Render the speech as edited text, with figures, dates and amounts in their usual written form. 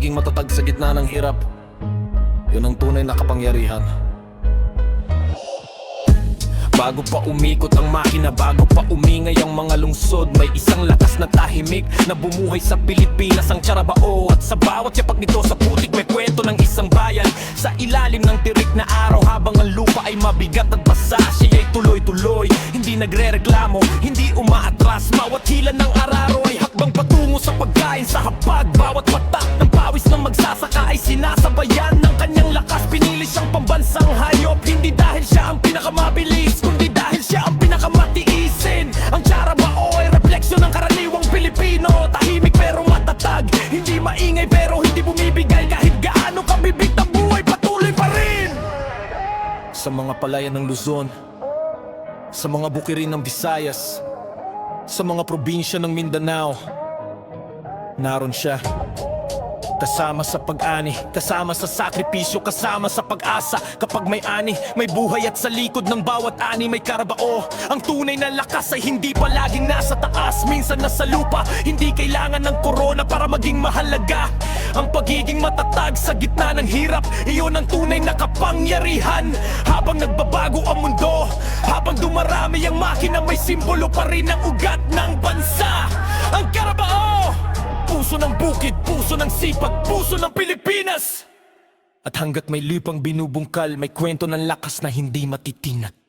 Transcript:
pagiging matatag sa gitna ng hirap, yun ang tunay na kapangyarihan. Bago pa umikot ang makina, bago pa umingay ang mga lungsod, may isang lakas na tahimik na bumuhay sa Pilipinas, ang Carabao. At sa bawat yapak nito sa putik may kwento ng isang bayan. Sa ilalim ng tirik na araw, habang ang lupa ay mabigat at basa, siya'y tuloy-tuloy, hindi nagre-reklamo, hindi umaatras. Bawat hilan ng araro ay hakbang patungo sa pagkain sa hapag. Bawat patak ng pawis ng magsasaka ay sinasabayan ng kanyang lakas. Pinili siyang pambansang hayop, hindi dahil siya ang pinakamabilis, kundi dahil siya ang pinakamatiisin. Ang Carabao ay refleksyon ng karaniwang Pilipino, tahimik pero matatag, hindi maingay pero hindi bumibigay. Kahit gaano kabibig ng buhay, patuloy pa rin. Sa mga palayan ng Luzon, sa mga bukirin ng Visayas, sa mga probinsya ng Mindanao, naroon siya. Kasama sa pag-ani, kasama sa sakripisyo, kasama sa pag-asa. Kapag may ani, may buhay, at sa likod ng bawat ani may Carabao. Ang tunay na lakas ay hindi palaging nasa taas, minsan nasa lupa. Hindi kailangan ng korona para maging mahalaga. Ang pagiging matatag sa gitna ng hirap, iyon ang tunay na kapangyarihan. Habang nagbabago ang mundo, habang dumarami ang makina, may simbolo pa rin ang ugat ng bansa. Ang Carabao! Puso ng bukid, puso ng sipag, puso ng Pilipinas. At hanggat may lupang binubungkal, may kwento ng lakas na hindi matitinag.